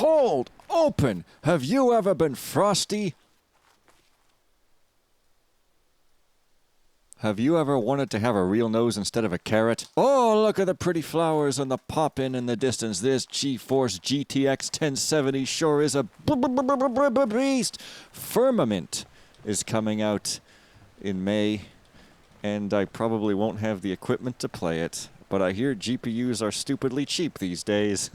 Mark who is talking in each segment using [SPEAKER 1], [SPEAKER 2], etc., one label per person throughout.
[SPEAKER 1] cold, open. Have you ever been frosty? Have you ever wanted to have a real nose instead of a carrot? Oh, look at the pretty flowers and the pop-in in the distance. This GeForce GTX 1070 sure is a beast. Firmament is coming out in May, and I probably won't have the equipment to play it, but I hear GPUs are stupidly cheap these days.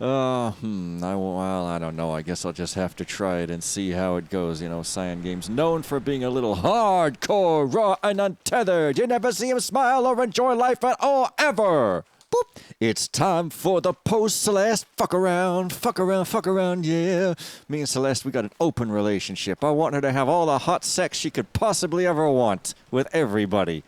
[SPEAKER 1] I don't know. I guess I'll just have to try it and see how it goes. You know, Cyan Games known for being a little hardcore, raw, and untethered. You never see him smile or enjoy life at all, ever. Boop. It's time for the post-Celeste fuck around, yeah. Me and Celeste, we got an open relationship. I want her to have all the hot sex she could possibly ever want with everybody.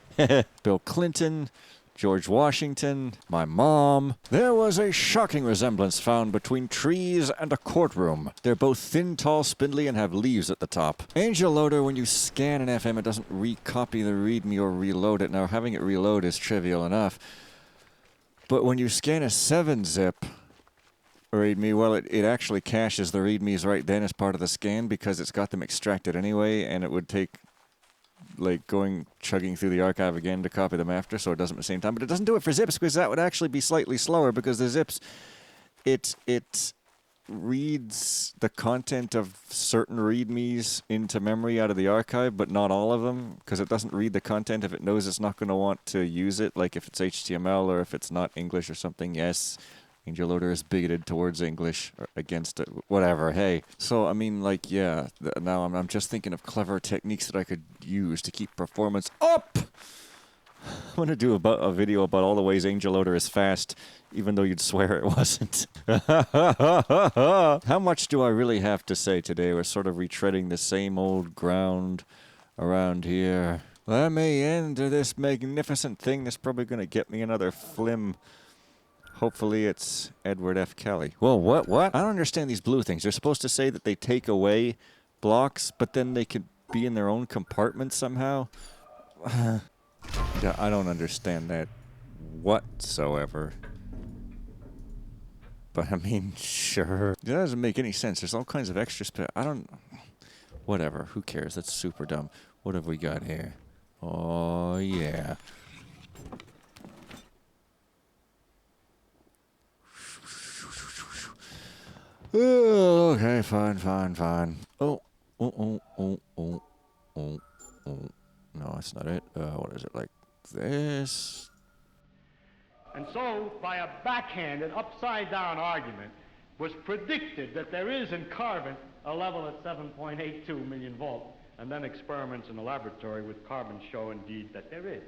[SPEAKER 1] Bill Clinton, George Washington, my mom. There was a shocking resemblance found between trees and a courtroom. They're both thin, tall, spindly, and have leaves at the top. Angel Loader, when you scan an FM, it doesn't recopy the README or reload it. Now, having it reload is trivial enough. But when you scan a 7-zip README, well, it actually caches the READMEs right then as part of the scan because it's got them extracted anyway, and it would take like chugging through the archive again to copy them after, so it doesn't at the same time. But it doesn't do it for zips because that would actually be slightly slower because the zips, it reads the content of certain readmes into memory out of the archive, but not all of them, because it doesn't read the content if it knows it's not going to want to use it, like if it's HTML or if it's not English or something. Yes, Angel Loader is bigoted towards English, or against it, whatever, hey. So, I mean, like, yeah, now I'm just thinking of clever techniques that I could use to keep performance up. I'm going to do a video about all the ways Angel Loader is fast, even though you'd swear it wasn't. How much do I really have to say today? We're sort of retreading the same old ground around here. Let me into this magnificent thing that's probably going to get me another flim. Hopefully it's Edward F. Kelly. Well, what? I don't understand these blue things. They're supposed to say that they take away blocks, but then they could be in their own compartment somehow. Yeah, I don't understand that whatsoever. But, I mean, sure. It doesn't make any sense. There's all kinds of extra whatever. Who cares? That's super dumb. What have we got here? Oh, yeah. Oh, okay, fine. Oh. No, that's not it. What is it, like this?
[SPEAKER 2] And so, by a backhanded, upside-down argument, was predicted that there is in carbon a level at 7.82 million volts, and then experiments in the laboratory with carbon show indeed that there is.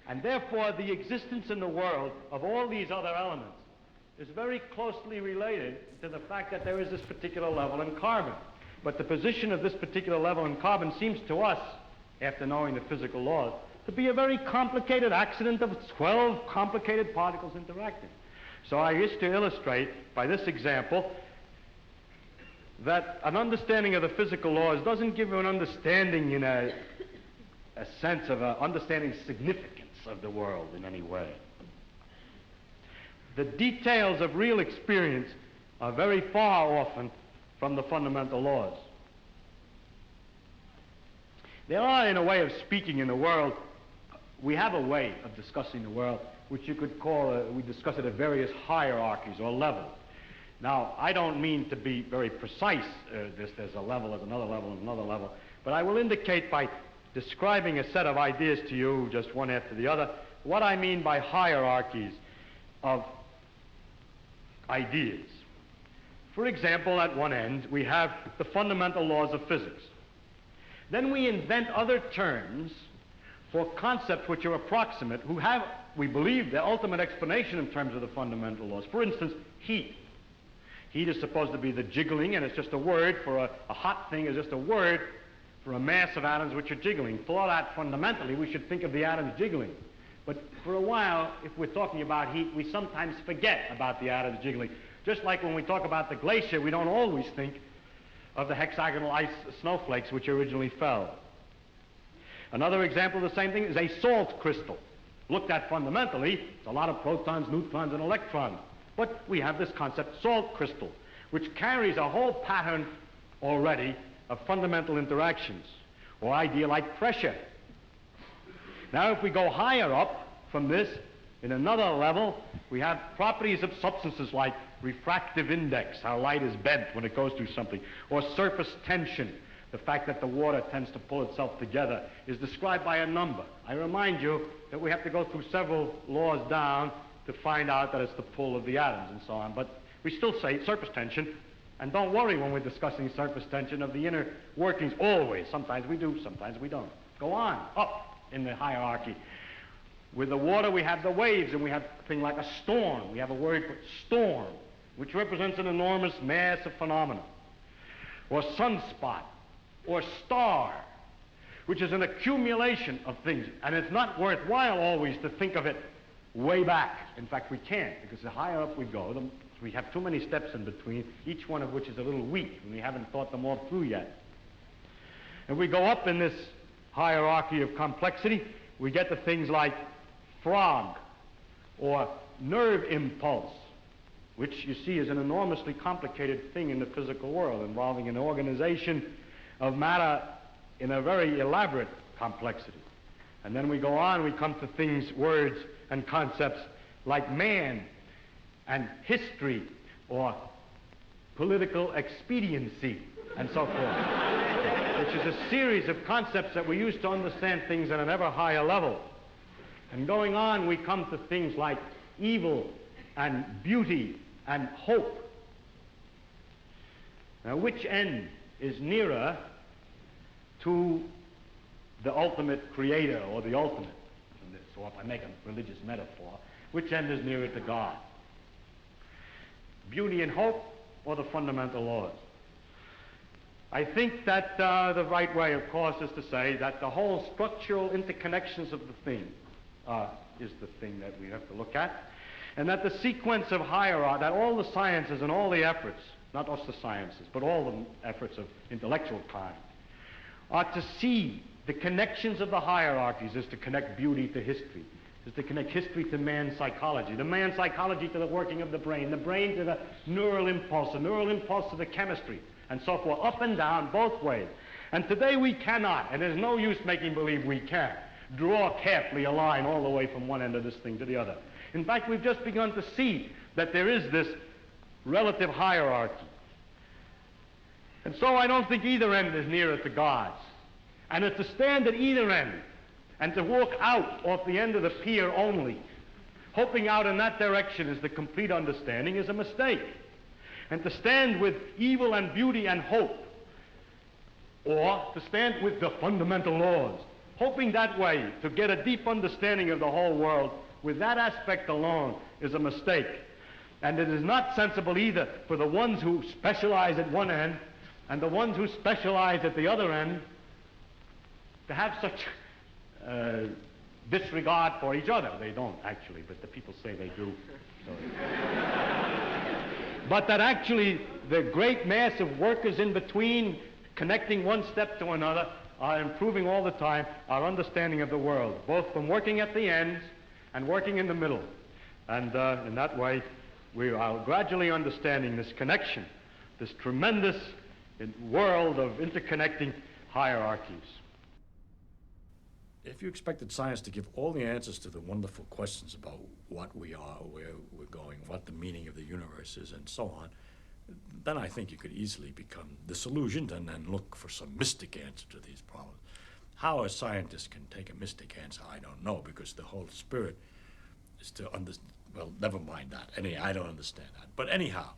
[SPEAKER 2] And therefore, the existence in the world of all these other elements is very closely related to the fact that there is this particular level in carbon. But the position of this particular level in carbon seems to us, after knowing the physical laws, to be a very complicated accident of 12 complicated particles interacting. So I wish to illustrate by this example that an understanding of the physical laws doesn't give you an understanding in a sense of understanding significance of the world in any way. The details of real experience are very far often from the fundamental laws. There are, in a way of speaking in the world, we have a way of discussing the world which you could call, we discuss it at various hierarchies or levels. Now, I don't mean to be very precise, there's a level, there's another level, and another level, but I will indicate by describing a set of ideas to you, just one after the other, what I mean by hierarchies of ideas. For example, at one end, we have the fundamental laws of physics. Then we invent other terms for concepts which are approximate, who have, we believe, the ultimate explanation in terms of the fundamental laws. For instance, heat. Heat is supposed to be the jiggling, and it's just a word for a hot thing is just a word for a mass of atoms which are jiggling. For that, fundamentally, we should think of the atoms jiggling. But for a while, if we're talking about heat, we sometimes forget about the atoms jiggling. Just like when we talk about the glacier, we don't always think of the hexagonal ice snowflakes which originally fell. Another example of the same thing is a salt crystal. Looked at fundamentally, it's a lot of protons, neutrons, and electrons. But we have this concept, salt crystal, which carries a whole pattern already of fundamental interactions, or idea like pressure. Now, if we go higher up from this, in another level, we have properties of substances like refractive index, how light is bent when it goes through something, or surface tension, the fact that the water tends to pull itself together, is described by a number. I remind you that we have to go through several laws down to find out that it's the pull of the atoms and so on, but we still say surface tension, and don't worry when we're discussing surface tension of the inner workings, always. Sometimes we do, sometimes we don't. Go on, up in the hierarchy. With the water, we have the waves, and we have a thing like a storm. We have a word for storm, which represents an enormous mass of phenomena. Or sunspot, or star, which is an accumulation of things. And it's not worthwhile always to think of it way back. In fact, we can't, because the higher up we go, we have too many steps in between, each one of which is a little weak, and we haven't thought them all through yet. If we go up in this hierarchy of complexity, we get to things like frog, or nerve impulse, which you see is an enormously complicated thing in the physical world, involving an organization of matter in a very elaborate complexity. And then we go on, we come to things, words, and concepts like man, and history, or political expediency, and so forth, which is a series of concepts that we use to understand things at an ever higher level. And going on, we come to things like evil and beauty and hope. Now, which end is nearer to the ultimate creator, or the ultimate in this? Or if I make a religious metaphor, which end is nearer to God? Beauty and hope, or the fundamental laws? I think that the right way, of course, is to say that the whole structural interconnections of the thing is the thing that we have to look at, and that the sequence of hierarchy, that all the sciences and all the efforts, not just the sciences, but all the efforts of intellectual kind, are to see the connections of the hierarchies is to connect beauty to history, is to connect history to man's psychology, the man's psychology to the working of the brain to the neural impulse to the chemistry, and so forth, up and down, both ways. And today we cannot, and there's no use making believe we can, draw carefully a line all the way from one end of this thing to the other. In fact, we've just begun to see that there is this relative hierarchy. And so I don't think either end is nearer to God's. And it's to stand at either end and to walk out off the end of the pier only, hoping out in that direction is the complete understanding, is a mistake. And to stand with evil and beauty and hope, or to stand with the fundamental laws, hoping that way to get a deep understanding of the whole world with that aspect alone, is a mistake. And it is not sensible either for the ones who specialize at one end and the ones who specialize at the other end to have such disregard for each other. They don't actually, but the people say they do. So. But that actually the great mass of workers in between, connecting one step to another, are improving all the time our understanding of the world, both from working at the ends and working in the middle. And in that way, we are gradually understanding this connection, this tremendous world of interconnecting hierarchies.
[SPEAKER 3] If you expected science to give all the answers to the wonderful questions about what we are, where we're going, what the meaning of the universe is, and so on, then I think you could easily become disillusioned and then look for some mystic answer to these problems. How a scientist can take a mystic answer, I don't know, because the whole spirit is to understand. Well, never mind that. I don't understand that. But anyhow,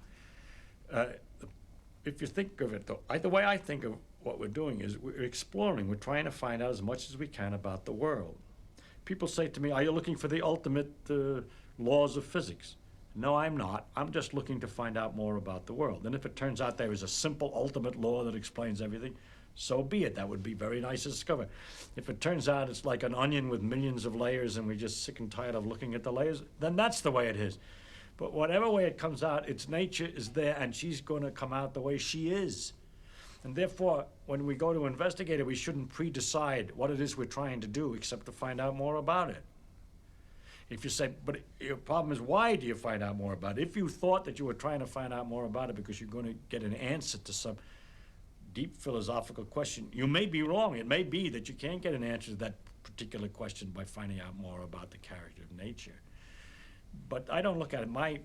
[SPEAKER 3] if you think of it, though, the way I think of what we're doing is we're exploring. We're trying to find out as much as we can about the world. People say to me, are you looking for the ultimate laws of physics? No, I'm not. I'm just looking to find out more about the world. And if it turns out there is a simple ultimate law that explains everything, so be it. That would be very nice to discover. If it turns out it's like an onion with millions of layers and we're just sick and tired of looking at the layers, then that's the way it is. But whatever way it comes out, its nature is there, and she's going to come out the way she is. And therefore, when we go to investigate it, we shouldn't pre-decide what it is we're trying to do, except to find out more about it. If you say, but your problem is, why do you find out more about it? If you thought that you were trying to find out more about it because you're going to get an answer to some deep philosophical question, you may be wrong. It may be that you can't get an answer to that particular question by finding out more about the character of nature. But I don't look at it. My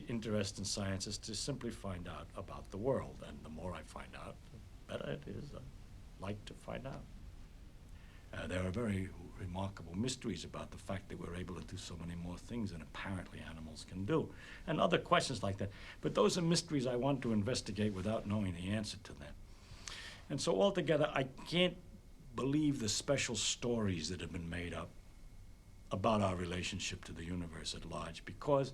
[SPEAKER 3] interest in science is to simply find out about the world. And the more I find out, the better it is. I like to find out. There are very remarkable mysteries about the fact that we're able to do so many more things than apparently animals can do, and other questions like that. But those are mysteries I want to investigate without knowing the answer to them. And so altogether, I can't believe the special stories that have been made up about our relationship to the universe at large, because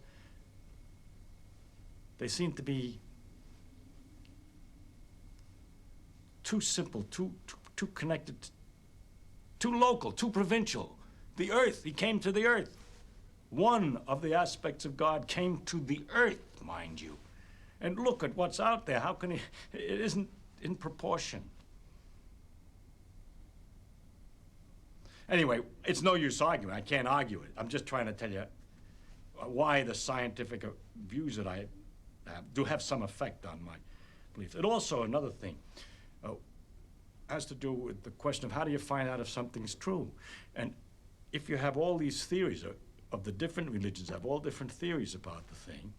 [SPEAKER 3] they seem to be too simple, too connected, too local, too provincial. The earth, he came to the earth. One of the aspects of God came to the earth, mind you. And look at what's out there. How can it isn't in proportion. Anyway, it's no use arguing. I can't argue it. I'm just trying to tell you why the scientific views that I have do have some effect on my beliefs. And also another thing has to do with the question of how do you find out if something's true? And if you have all these theories of the different religions, have all different theories about the thing,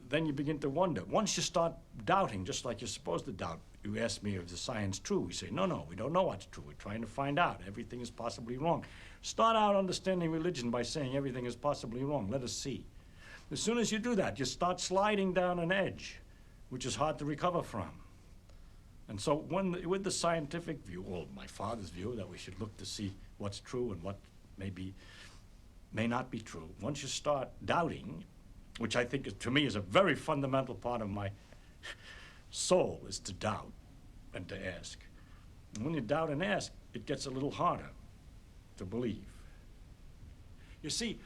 [SPEAKER 3] then you begin to wonder. Once you start doubting, just like you're supposed to doubt, you ask me, is the science true? We say, no, we don't know what's true. We're trying to find out. Everything is possibly wrong. Start out understanding religion by saying everything is possibly wrong. Let us see. As soon as you do that, you start sliding down an edge, which is hard to recover from. And so with the scientific view, or my father's view, that we should look to see what's true and what may not be true, once you start doubting, which I think to me is a very fundamental part of my soul, is to doubt and to ask. And when you doubt and ask, it gets a little harder to believe. You see,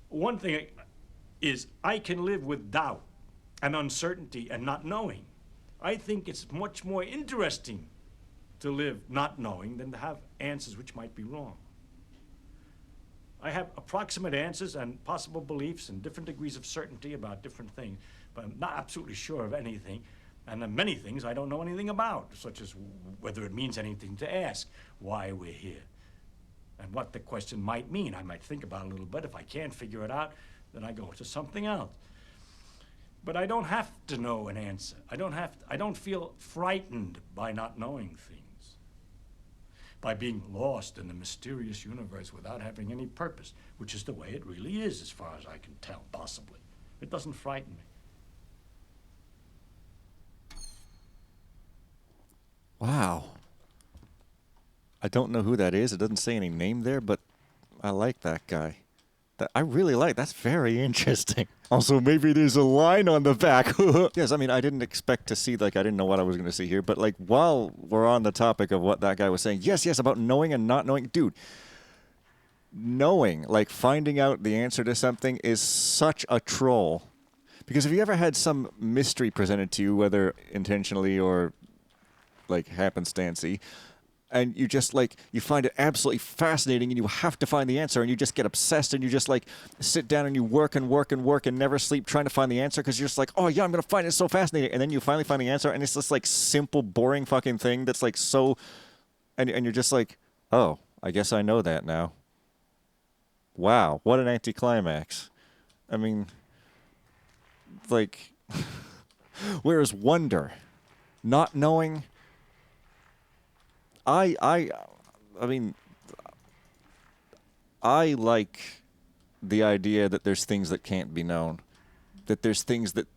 [SPEAKER 3] one thing is I can live with doubt and uncertainty and not knowing. I think it's much more interesting to live not knowing than to have answers which might be wrong. I have approximate answers and possible beliefs and different degrees of certainty about different things, but I'm not absolutely sure of anything. And there are many things I don't know anything about, such as whether it means anything to ask, why we're here, and what the question might mean. I might think about it a little bit. If I can't figure it out, then I go to something else. But I don't have to know an answer. I don't feel frightened by not knowing things, by being lost in the mysterious universe without having any purpose, which is the way it really is, as far as I can tell, possibly. It doesn't frighten me.
[SPEAKER 1] Wow. I don't know who that is. It doesn't say any name there, but I like that guy. I really like. That's very interesting. Also, maybe there's a line on the back. Yes, I mean, I didn't expect to see, I didn't know what I was going to see here. But, while we're on the topic of what that guy was saying, yes, about knowing and not knowing. Dude, knowing, finding out the answer to something is such a troll. Because have you ever had some mystery presented to you, whether intentionally or, happenstancey, and you just, you find it absolutely fascinating and you have to find the answer and you just get obsessed and you just, sit down and you work and work and work and never sleep trying to find the answer because you're just oh, yeah, I'm going to find it. It's so fascinating. And then you finally find the answer and it's this, simple, boring fucking thing that's, so... And you're just oh, I guess I know that now. Wow, what an anticlimax. I mean, whereas wonder, not knowing... I mean, I like the idea that there's things that can't be known, that there's things that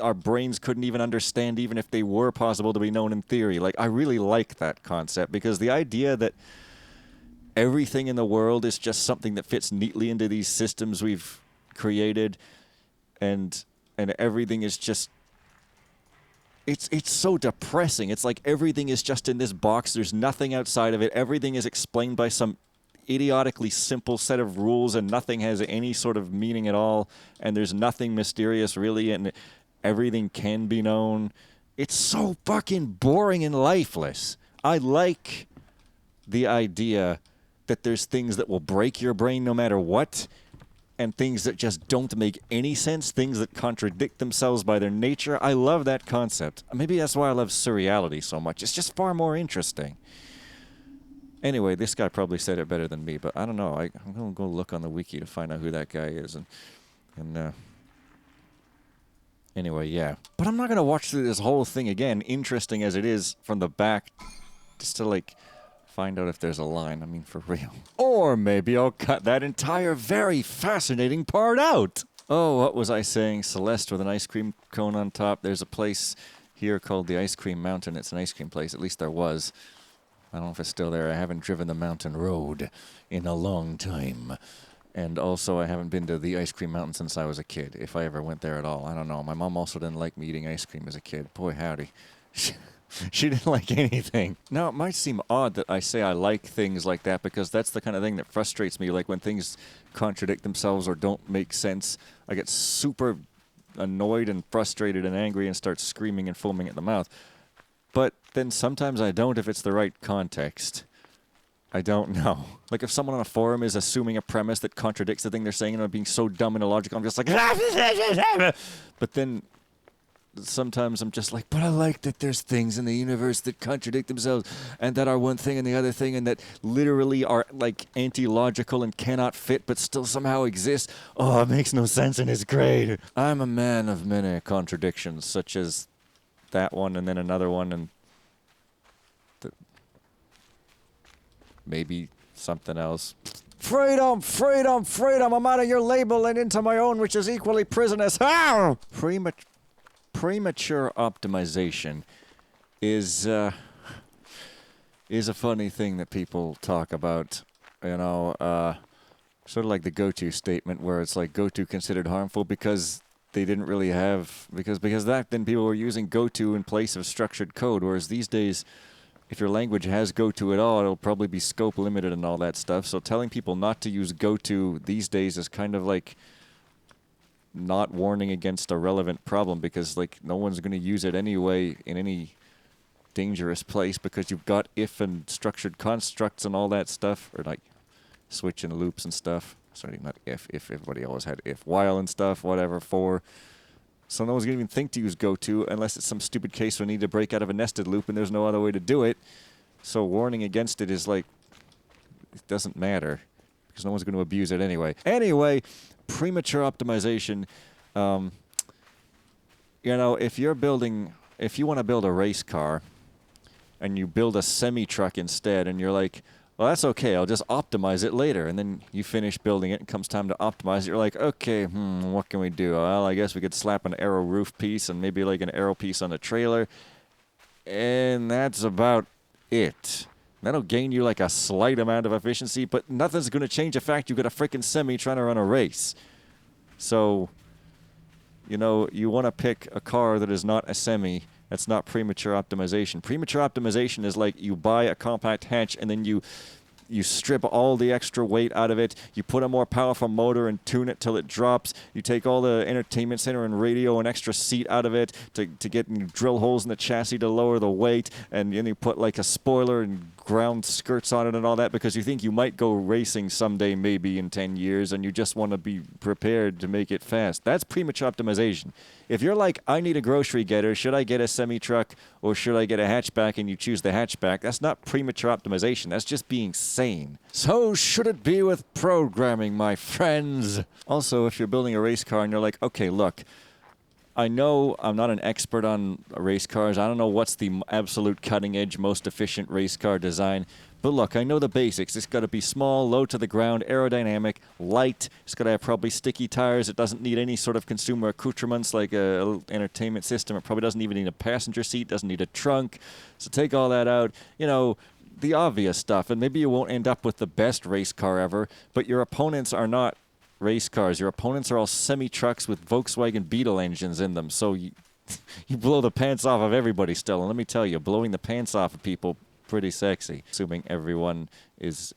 [SPEAKER 1] our brains couldn't even understand even if they were possible to be known in theory. I really like that concept because the idea that everything in the world is just something that fits neatly into these systems we've created and everything is just... It's so depressing. It's everything is just in this box. There's nothing outside of it. Everything is explained by some idiotically simple set of rules and nothing has any sort of meaning at all. And there's nothing mysterious really and everything can be known. It's so fucking boring and lifeless. I like the idea that there's things that will break your brain no matter what, and things that just don't make any sense, things that contradict themselves by their nature. I love that concept. Maybe that's why I love surreality so much. It's just far more interesting. Anyway, this guy probably said it better than me, but I don't know. I'm going to go look on the wiki to find out who that guy is. Anyway, yeah. But I'm not going to watch through this whole thing again, interesting as it is from the back, just to, like, find out if there's a line. I mean, for real. Or maybe I'll cut that entire very fascinating part out. Oh, what was I saying? Celeste with an ice cream cone on top. There's a place here called the Ice Cream Mountain. It's an ice cream place. At least there was. I don't know if it's still there. I haven't driven the mountain road in a long time. And also, I haven't been to the Ice Cream Mountain since I was a kid, if I ever went there at all. I don't know. My mom also didn't like me eating ice cream as a kid. Boy, howdy. She didn't like anything. Now, it might seem odd that I say I like things like that because that's the kind of thing that frustrates me. Like when things contradict themselves or don't make sense, I get super annoyed and frustrated and angry and start screaming and foaming at the mouth. But then sometimes I don't if it's the right context. I don't know. Like if someone on a forum is assuming a premise that contradicts the thing they're saying and I'm being so dumb and illogical, I'm just like... But then... sometimes I'm just like, but I like that there's things in the universe that contradict themselves and that are one thing and the other thing and that literally are like anti-logical and cannot fit but still somehow exist. Oh, it makes no sense and it's great. I'm a man of many contradictions, such as that one and then another one and maybe something else. Freedom, freedom, freedom. I'm out of your label and into my own, which is equally prisonous. Ah! Premature optimization is a funny thing that people talk about, you know, sort of like the go-to statement where it's like go-to considered harmful because they didn't really have, because back then people were using go-to in place of structured code, whereas these days, if your language has go-to at all, it'll probably be scope limited and all that stuff. So telling people not to use go-to these days is kind of like not warning against a relevant problem because like no one's going to use it anyway in any dangerous place because you've got if and structured constructs and all that stuff, or like switch and loops and stuff. Sorry, not if everybody always had if, while and stuff, whatever, for. So no one's going to even think to use goto unless it's some stupid case where we need to break out of a nested loop and there's no other way to do it. So warning against it is like, it doesn't matter because no one's going to abuse it anyway. Anyway, premature optimization, you know, if you want to build a race car and you build a semi-truck instead and you're like, well, that's okay, I'll just optimize it later. And then you finish building it, and comes time to optimize it. You're like, okay, what can we do? Well, I guess we could slap an aero roof piece and maybe like an aero piece on the trailer. And that's about it. That'll gain you like a slight amount of efficiency, but nothing's going to change the fact you've got a freaking semi trying to run a race. So, you know, you want to pick a car that is not a semi. That's not premature optimization. Premature optimization is like you buy a compact hatch and then you strip all the extra weight out of it. You put a more powerful motor and tune it till it drops. You take all the entertainment center and radio and extra seat out of it to get you drill holes in the chassis to lower the weight. And then you put like a spoiler and ground skirts on it and all that because you think you might go racing someday, maybe in 10 years, and you just want to be prepared to make it fast. That's premature optimization. If you're like, I need a grocery getter, should I get a semi-truck or should I get a hatchback, and you choose the hatchback, that's not premature optimization. That's just being sane. So should it be with programming, my friends. Also, if you're building a race car and you're like, okay, look, I know I'm not an expert on race cars. I don't know what's the absolute cutting-edge, most efficient race car design. But look, I know the basics. It's got to be small, low to the ground, aerodynamic, light. It's got to have probably sticky tires. It doesn't need any sort of consumer accoutrements like a entertainment system. It probably doesn't even need a passenger seat, doesn't need a trunk. So take all that out. You know, the obvious stuff. And maybe you won't end up with the best race car ever, but your opponents are not race cars. Your opponents are all semi-trucks with Volkswagen Beetle engines in them. So you blow the pants off of everybody still. And let me tell you, blowing the pants off of people, pretty sexy. Assuming everyone has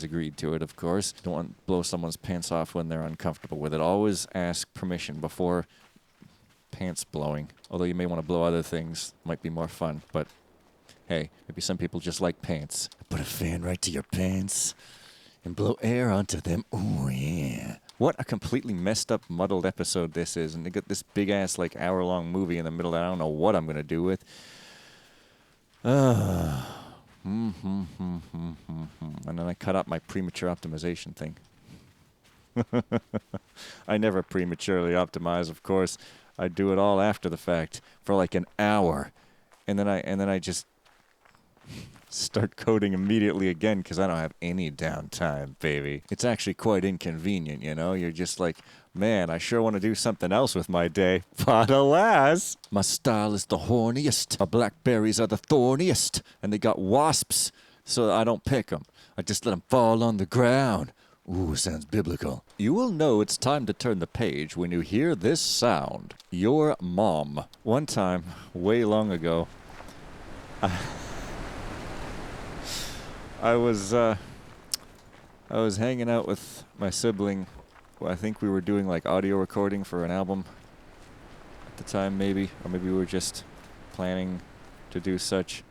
[SPEAKER 1] agreed to it, of course. Don't want to blow someone's pants off when they're uncomfortable with it. Always ask permission before pants blowing. Although you may want to blow other things. Might be more fun. But Hey, maybe some people just like pants. Put a fan right to your pants and blow air onto them. Oh, yeah. What a completely messed up, muddled episode this is. And they got this big-ass, like, hour-long movie in the middle that I don't know what I'm going to do with. And then I cut out my premature optimization thing. I never prematurely optimize, of course. I do it all after the fact for like an hour. And then I just start coding immediately again because I don't have any downtime, baby. It's actually quite inconvenient, you know? You're just like, man, I sure want to do something else with my day. But alas, my style is the horniest. My blackberries are the thorniest. And they got wasps, so I don't pick them. I just let them fall on the ground. Ooh, sounds biblical. You will know it's time to turn the page when you hear this sound. Your mom. One time, way long ago, I was hanging out with my sibling. Well, I think we were doing like audio recording for an album at the time, maybe. Or maybe we were just planning to do such.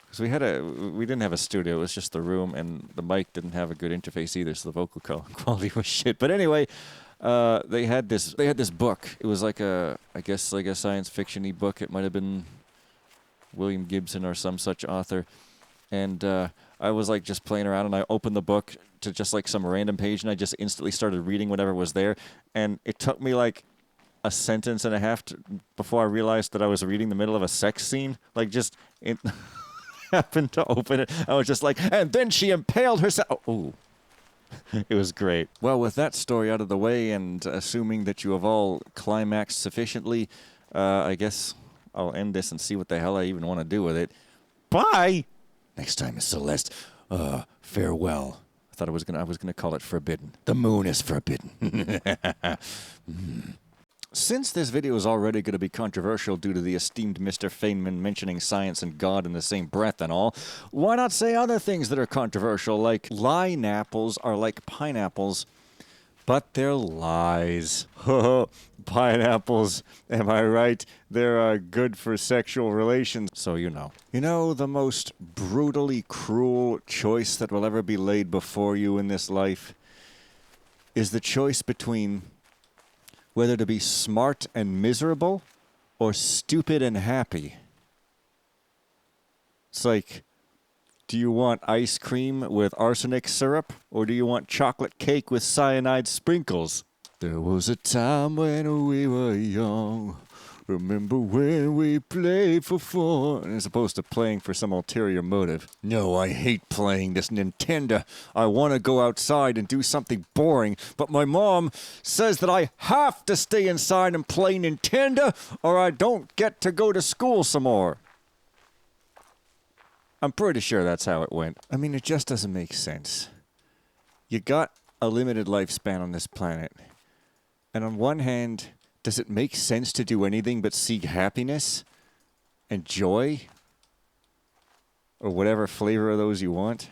[SPEAKER 1] Because we didn't have a studio, it was just the room, and the mic didn't have a good interface either, so the vocal quality was shit. But anyway, they had this book. It was like I guess like a science fiction-y book. It might have been William Gibson or some such author. And I was like just playing around, and I opened the book to just like some random page, and I just instantly started reading whatever was there. And it took me like a sentence and a half before I realized that I was reading the middle of a sex scene. Like just happened to open it. I was just like, and then she impaled herself. Oh, it was great. Well, with that story out of the way, and assuming that you have all climaxed sufficiently, I guess I'll end this and see what the hell I even want to do with it. Bye. Next time is Celeste. Farewell. I thought I was gonna call it Forbidden. The moon is forbidden. Since this video is already going to be controversial due to the esteemed Mr. Feynman mentioning science and God in the same breath and all, why not say other things that are controversial, like line-apples are like pineapples, but they're lies. Pineapples, am I right? They're good for sexual relations, so you know. You know, the most brutally cruel choice that will ever be laid before you in this life is the choice between whether to be smart and miserable or stupid and happy. It's like, do you want ice cream with arsenic syrup, or do you want chocolate cake with cyanide sprinkles? There was a time when we were young. Remember when we played for fun? As opposed to playing for some ulterior motive. No, I hate playing this Nintendo. I want to go outside and do something boring, but my mom says that I have to stay inside and play Nintendo, or I don't get to go to school some more. I'm pretty sure that's how it went. I mean, it just doesn't make sense. You got a limited lifespan on this planet, and on one hand, does it make sense to do anything but seek happiness and joy? Or whatever flavor of those you want?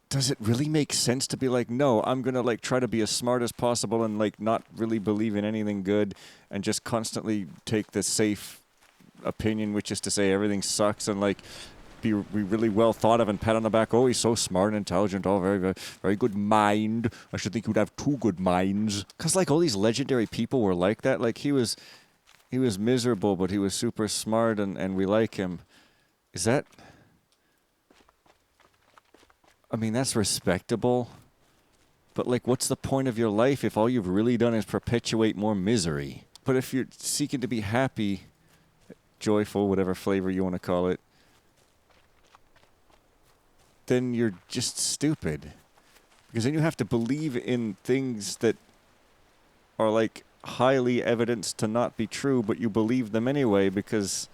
[SPEAKER 1] Does it really make sense to be like, no, I'm going to like try to be as smart as possible and like not really believe in anything good and just constantly take the safe opinion, which is to say everything sucks, and like be really well thought of and pat on the back. Oh, he's so smart and intelligent. Oh, very, very, very good mind. I should think he would have 2 good minds. Because, like, all these legendary people were like that. Like, he was miserable, but he was super smart, and we like him. Is that... I mean, that's respectable. But, like, what's the point of your life if all you've really done is perpetuate more misery? But if you're seeking to be happy, joyful, whatever flavor you want to call it, then you're just stupid. Because then you have to believe in things that are like highly evidenced to not be true, but you believe them anyway because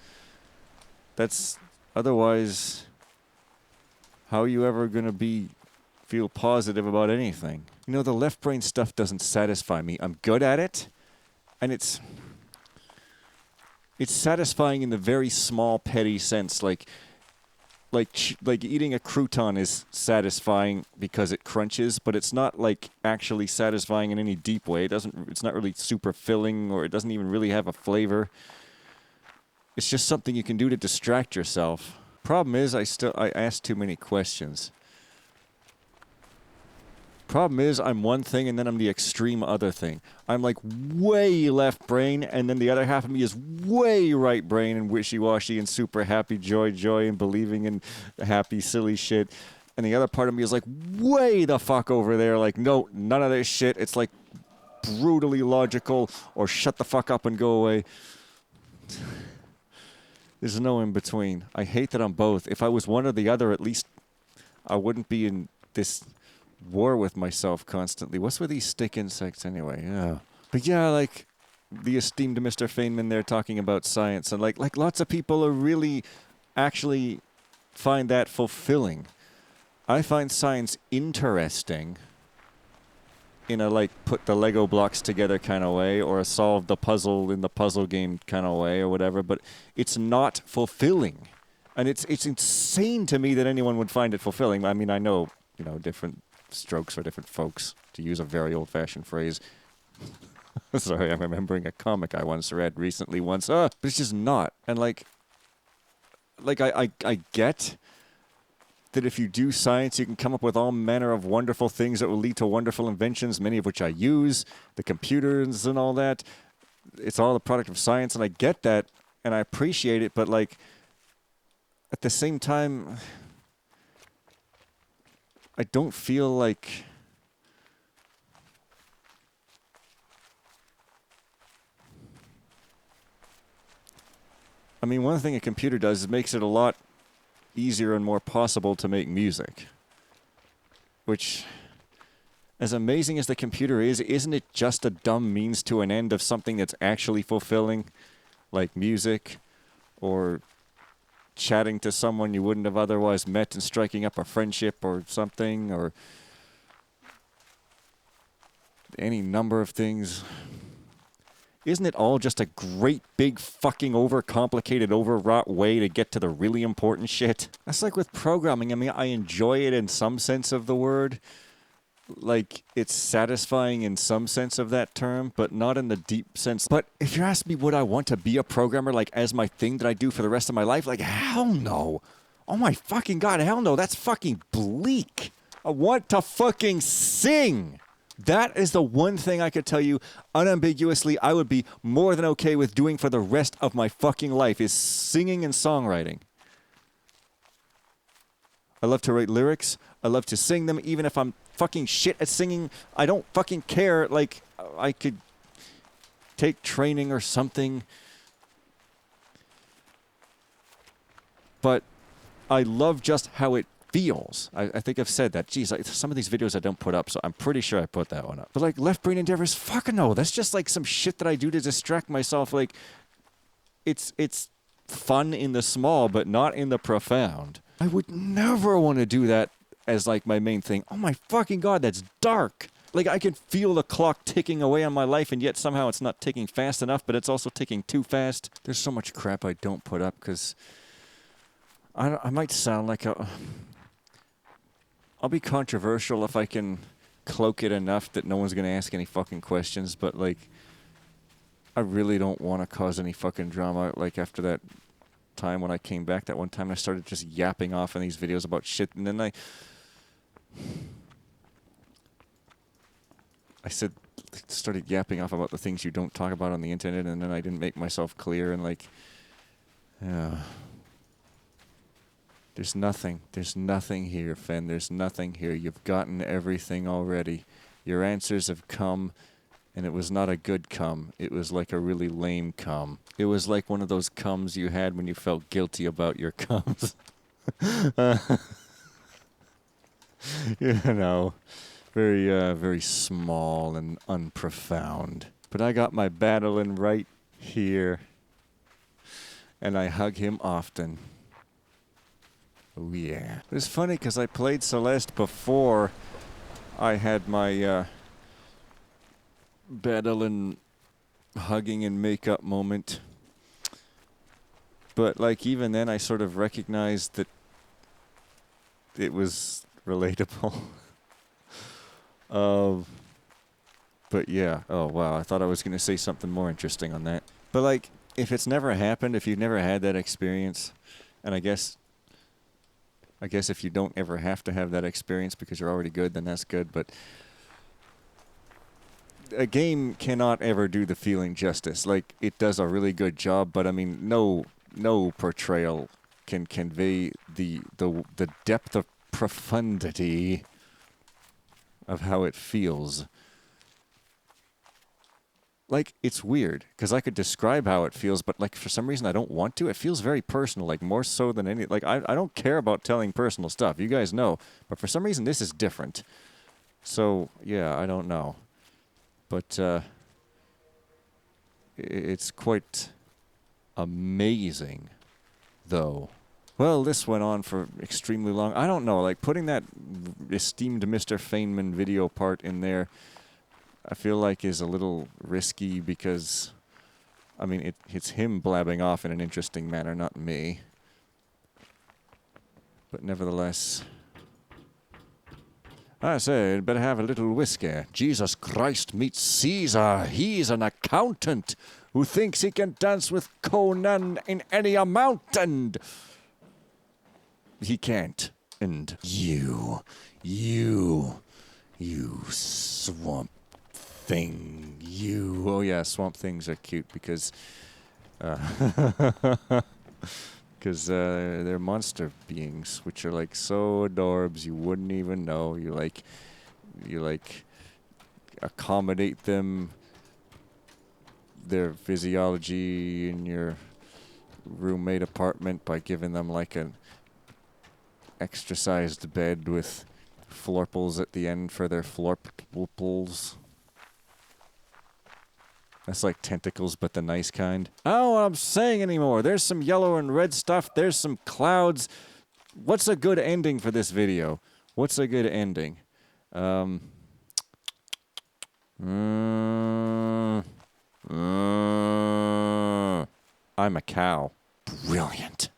[SPEAKER 1] that's otherwise how are you ever going to feel positive about anything? You know, the left brain stuff doesn't satisfy me. I'm good at it, and it's satisfying in the very small petty sense, like eating a crouton is satisfying because it crunches, but it's not like actually satisfying in any deep way. It's not really super filling, or it doesn't even really have a flavor. It's just something you can do to distract yourself. Problem is, I ask too many questions. Problem is, I'm one thing and then I'm the extreme other thing. I'm like way left brain, and then the other half of me is way right brain and wishy-washy and super happy, joy, and believing in happy, silly shit. And the other part of me is like way the fuck over there, like, no, none of this shit. It's like brutally logical, or shut the fuck up and go away. There's no in between. I hate that I'm both. If I was one or the other, at least I wouldn't be in this war with myself constantly. What's with these stick insects anyway? Yeah. But yeah, like the esteemed Mr. Feynman there talking about science, and like lots of people are really actually find that fulfilling. I find science interesting in a like put the Lego blocks together kind of way, or a solve the puzzle in the puzzle game kind of way, or whatever, but it's not fulfilling. And it's insane to me that anyone would find it fulfilling. I mean, I know, different strokes for different folks, to use a very old-fashioned phrase. Sorry, I'm remembering a comic I once read recently but it's just not. And like I get that if you do science, you can come up with all manner of wonderful things that will lead to wonderful inventions, many of which I use, the computers and all that. It's all the product of science, and I get that, and I appreciate it, but like at the same time, I don't feel like one thing a computer does is makes it a lot easier and more possible to make music. Which, as amazing as the computer is, isn't it just a dumb means to an end of something that's actually fulfilling? Like music, or chatting to someone you wouldn't have otherwise met and striking up a friendship or something, or any number of things. Isn't it all just a great big fucking overcomplicated, overwrought way to get to the really important shit? That's like with programming. I mean, I enjoy it in some sense of the word. Like, it's satisfying in some sense of that term, but not in the deep sense. But if you ask me, would I want to be a programmer, like, as my thing that I do for the rest of my life? Like, hell no. Oh my fucking God, hell no. That's fucking bleak. I want to fucking sing. That is the one thing I could tell you unambiguously I would be more than okay with doing for the rest of my fucking life, is singing and songwriting. I love to write lyrics. I love to sing them, even if I'm fucking shit at singing. I don't fucking care. Like, I could take training or something. But I love just how it feels. I think I've said that. Jeez, some of these videos I don't put up, so I'm pretty sure I put that one up. But like left brain endeavors, fucking no. That's just like some shit that I do to distract myself. Like, it's fun in the small, but not in the profound. I would never want to do that as like my main thing. Oh my fucking God, that's dark. Like, I can feel the clock ticking away on my life, and yet somehow it's not ticking fast enough, but it's also ticking too fast. There's so much crap I don't put up because I might sound like I'll be controversial if I can cloak it enough that no one's going to ask any fucking questions, but like, I really don't want to cause any fucking drama. Like, after that time when I came back that one time, I started just yapping off in these videos about shit, and then I started yapping off about the things you don't talk about on the internet, and then I didn't make myself clear, and like, yeah. There's nothing here, Fen. There's nothing here. You've gotten everything already. Your answers have come, and it was not a good come. It was like a really lame come. It was like one of those comes you had when you felt guilty about your comes. You know, very small and unprofound. But I got my battling right here, and I hug him often. Oh, yeah. It was funny because I played Celeste before I had my battling, hugging, and makeup moment. But, like, even then I sort of recognized that it was relatable. But, yeah. Oh, wow. I thought I was going to say something more interesting on that. But, like, if it's never happened, if you've never had that experience, and I guess if you don't ever have to have that experience because you're already good, then that's good. But a game cannot ever do the feeling justice. Like, it does a really good job, but I mean, no portrayal can convey the depth of profundity of how it feels. Like, it's weird, because I could describe how it feels, but, like, for some reason I don't want to. It feels very personal, like, more so than any... Like, I don't care about telling personal stuff. You guys know. But for some reason, this is different. So, yeah, I don't know. But, it's quite amazing, though. Well, this went on for extremely long. I don't know, like, putting that esteemed Mr. Feynman video part in there, I feel like is a little risky because, I mean, it's him blabbing off in an interesting manner, not me. But nevertheless, I say, I'd better have a little whiskey. Jesus Christ meets Caesar. He's an accountant who thinks he can dance with Conan in any amount, and he can't. And you swamp thing, oh yeah, swamp things are cute because they're monster beings, which are like so adorbs you wouldn't even know. You accommodate them, their physiology in your roommate apartment by giving them like an extra-sized bed with florples at the end for their florples. That's like tentacles, but the nice kind. I don't know what I'm saying anymore. There's some yellow and red stuff. There's some clouds. What's a good ending for this video? What's a good ending? I'm a cow. Brilliant.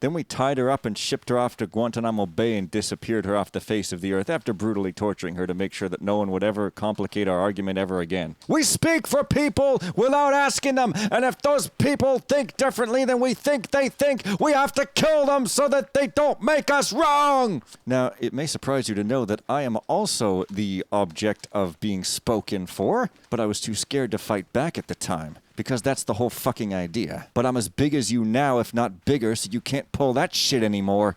[SPEAKER 1] Then we tied her up and shipped her off to Guantanamo Bay and disappeared her off the face of the earth after brutally torturing her to make sure that no one would ever complicate our argument ever again. We speak for people without asking them, and if those people think differently than we think they think, we have to kill them so that they don't make us wrong! Now, it may surprise you to know that I am also the object of being spoken for, but I was too scared to fight back at the time. Because that's the whole fucking idea. But I'm as big as you now, if not bigger, so you can't pull that shit anymore.